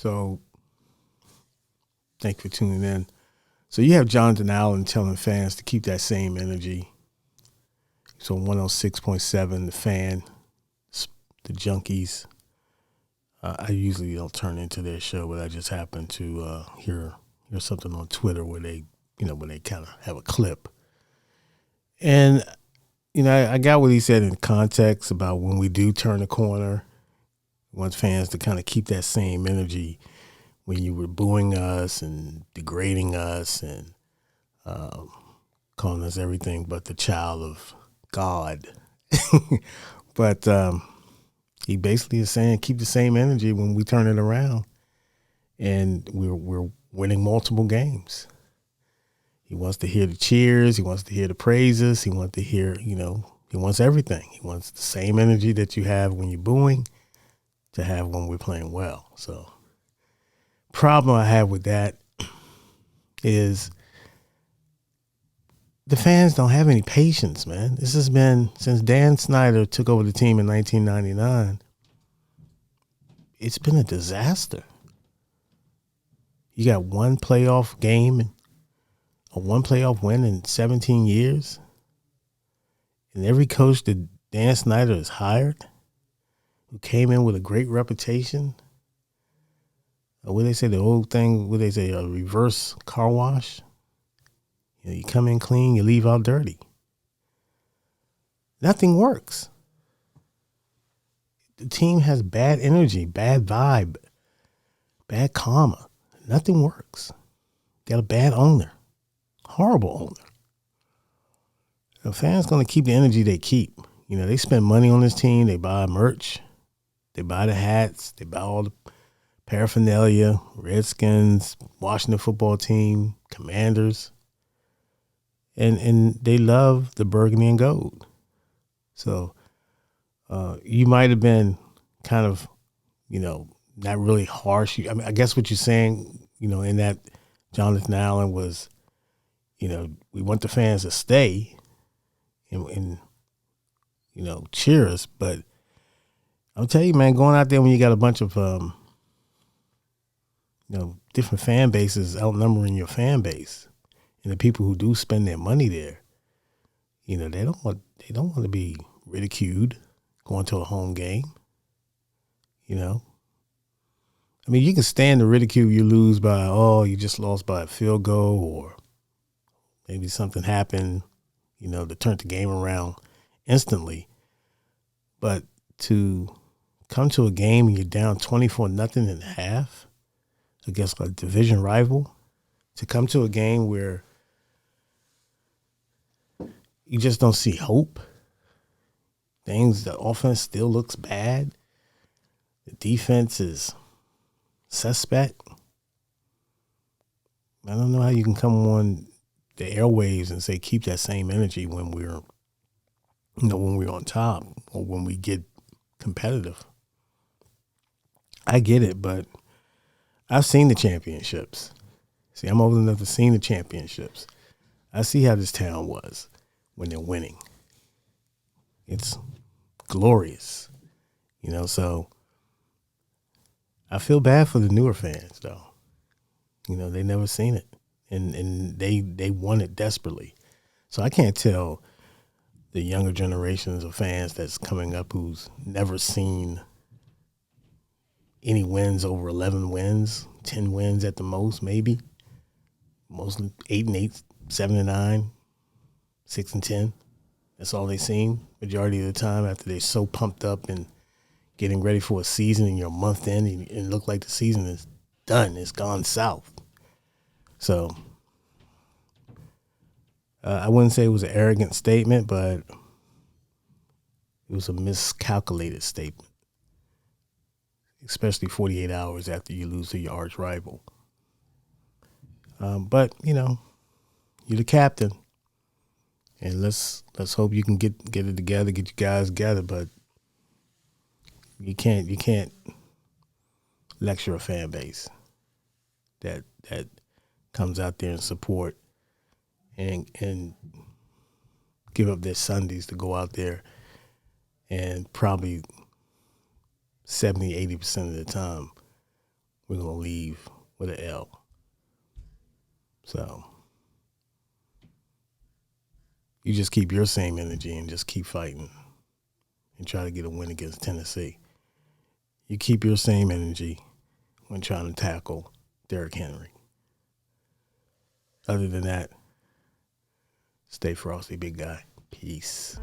So thank you for tuning in. So you have Jonathan Allen telling fans to keep that same energy. So 106.7, the fan, the Junkies. I usually don't turn into their show, but I just happened to hear something on Twitter where they, when they kind of have a clip. And, I got what he said in context about when we do turn the corner, we want fans to kind of keep that same energy when you were booing us and degrading us and calling us everything but the child of God. But he basically is saying keep the same energy when we turn it around, and we're winning multiple games. He wants to hear the cheers. He wants to hear the praises. He wants to hear, he wants everything. He wants the same energy that you have when you're booing to have when we're playing well. So problem I have with that is the fans don't have any patience, man. This has been since Dan Snyder took over the team in 1999. It's been a disaster. You got one playoff game or one playoff win in 17 years. And every coach that Dan Snyder has hired, who came in with a great reputation, what they say, the old thing, what they say, a reverse car wash. You come in clean, you leave out dirty. Nothing works. The team has bad energy, bad vibe, bad karma. Nothing works. Got a bad owner. Horrible owner. The fans going to keep the energy they keep. They spend money on this team. They buy merch. They buy the hats. They buy all the paraphernalia. Redskins, Washington football team, Commanders. And they love the burgundy and gold. So you might have been kind of, not really harsh. I mean, I guess what you're saying, in that Jonathan Allen was, we want the fans to stay and cheer us. But I'll tell you, man, going out there when you got a bunch of, different fan bases outnumbering your fan base, and the people who do spend their money there, they don't want to be ridiculed going to a home game. I mean, you can stand the ridicule you lose by, you just lost by a field goal, or maybe something happened, to turn the game around instantly. But to come to a game and you're down 24-0 in half against a division rival, to come to a game where you just don't see hope. The offense still looks bad. The defense is suspect. I don't know how you can come on the airwaves and say keep that same energy when we're on top or when we get competitive. I get it, but I've seen the championships. See, I'm old enough to see the championships. I see how this town was when they're winning. It's glorious, so I feel bad for the newer fans, though. They never seen it, and they want it desperately. So I can't tell the younger generations of fans that's coming up who's never seen any wins over 11 wins, 10 wins at the most, maybe. Most 8-8, 7-9, 6-10. That's all they've seen majority of the time after they're so pumped up and getting ready for a season and you're a month in and it look like the season is done. It's gone south. So I wouldn't say it was an arrogant statement, but it was a miscalculated statement, especially 48 hours after you lose to your arch rival. But, you're the captain. And let's hope you can get it together, get you guys together. But you can't lecture a fan base that comes out there and support and give up their Sundays to go out there and probably 70-80% of the time we're going to leave with an L. So you just keep your same energy and just keep fighting and try to get a win against Tennessee. You keep your same energy when trying to tackle Derrick Henry. Other than that, stay frosty, big guy. Peace.